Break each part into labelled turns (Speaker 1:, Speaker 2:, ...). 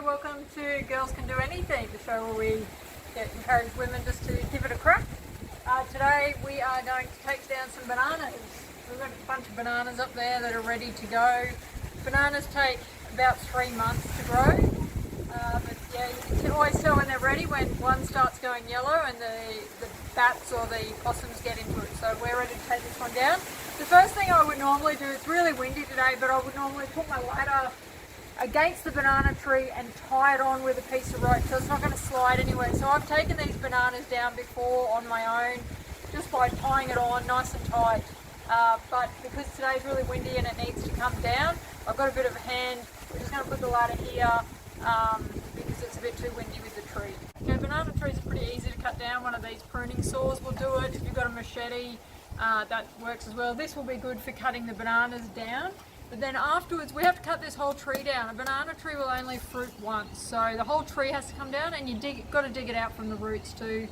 Speaker 1: G'day, welcome to Girls Can Do Anything, the show where we encourage women just to give it a crack. Today we are going to take down some bananas. We've got a bunch of bananas up there that are ready to go. Bananas take about 3 months to grow, but yeah, you can always tell when they're ready when one starts going yellow and the bats or the possums get into it. So we're ready to take this one down. The first thing I would normally do, it's really windy today, but I would normally put my ladder against the banana tree and tie it on with a piece of rope so it's not going to slide anywhere. So I've taken these bananas down before on my own just by tying it on nice and tight, but because today's really windy and it needs to come down, I've got a bit of a hand. We're just going to put the ladder here because it's a bit too windy with the tree. Okay, banana trees are pretty easy to cut down. One of these pruning saws will do it. If you've got a machete, that works as well. This will be good for cutting the bananas down. But then afterwards we have to cut this whole tree down. A banana tree will only fruit once, so the whole tree has to come down, and got to dig it out from the roots too,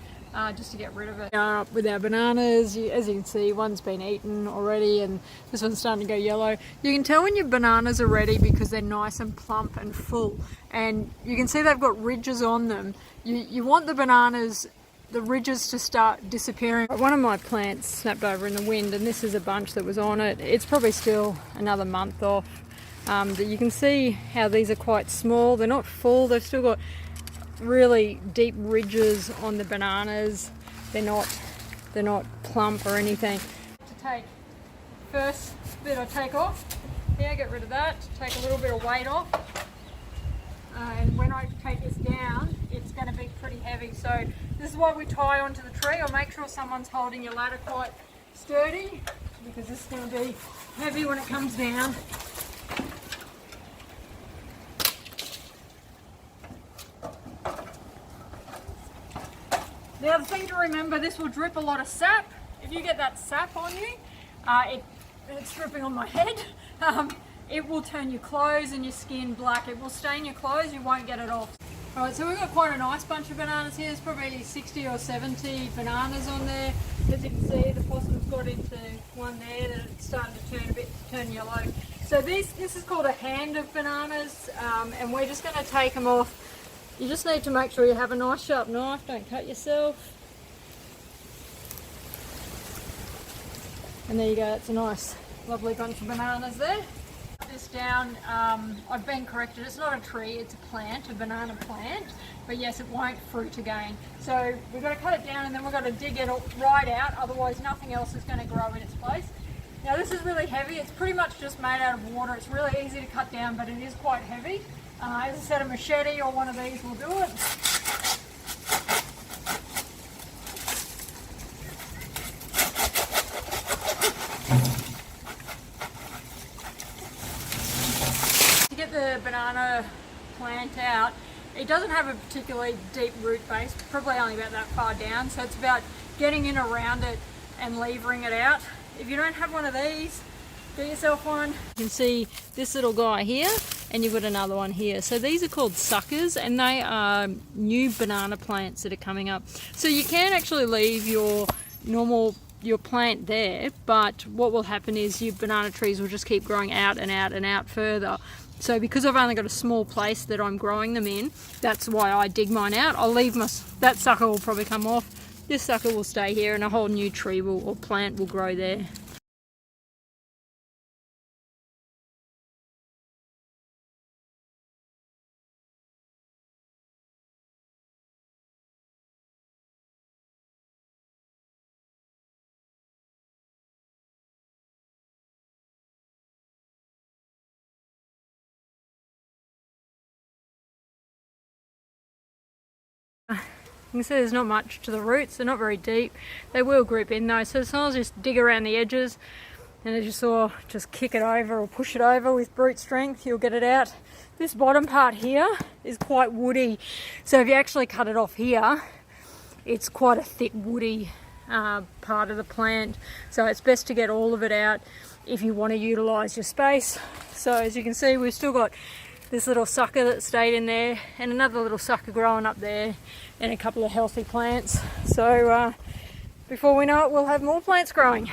Speaker 1: just to get rid of it. Up with our bananas, as you can see, one's been eaten already and this one's starting to go yellow. You can tell when your bananas are ready because they're nice and plump and full, and you can see they've got ridges on them. You want the bananas, the ridges to start disappearing. One of my plants snapped over in the wind, and this is a bunch that was on it. It's probably still another month off. But you can see how these are quite small. They're not full. They've still got really deep ridges on the bananas. They're not plump or anything. To take first bit I take off here, get rid of that. Take a little bit of weight off. And when I take this down, it's going to be pretty heavy. So this is why we tie onto the tree, or make sure someone's holding your ladder quite sturdy, because this is going to be heavy when it comes down. The other thing to remember, this will drip a lot of sap. If you get that sap on you, it's dripping on my head. It will turn your clothes and your skin black. It will stain your clothes, you won't get it off. Alright, so we've got quite a nice bunch of bananas here. There's probably 60 or 70 bananas on there. As you can see, the possum's got into one there that it's starting to turn yellow. So this is called a hand of bananas, and we're just going to take them off. You just need to make sure you have a nice sharp knife, don't cut yourself. And there you go, that's a nice lovely bunch of bananas there. This down, I've been corrected, it's not a tree, it's a plant, a banana plant, but yes, it won't fruit again. So we've got to cut it down and then we've got to dig it right out, otherwise nothing else is going to grow in its place. Now this is really heavy, it's pretty much just made out of water. It's really easy to cut down, but it is quite heavy. As I said, a machete or one of these will do it. The banana plant out, it doesn't have a particularly deep root base, probably only about that far down, so it's about getting in around it and levering it out. If you don't have one of these, get yourself one. You can see this little guy here, and you've got another one here. So these are called suckers, and they are new banana plants that are coming up. So you can actually leave your plant there, but what will happen is your banana trees will just keep growing out and out and out further. So because I've only got a small place that I'm growing them in, that's why I dig mine out. I'll leave that sucker will probably come off. This sucker will stay here, and a whole new tree or plant will grow there. You can see there's not much to the roots, they're not very deep. They will grip in though, so as long as you just dig around the edges, and as you saw, just kick it over or push it over with brute strength, you'll get it out. This bottom part here is quite woody, so if you actually cut it off here, it's quite a thick woody part of the plant, so it's best to get all of it out if you want to utilise your space. So as you can see, we've still got this little sucker that stayed in there, and another little sucker growing up there, and a couple of healthy plants. So before we know it, we'll have more plants growing.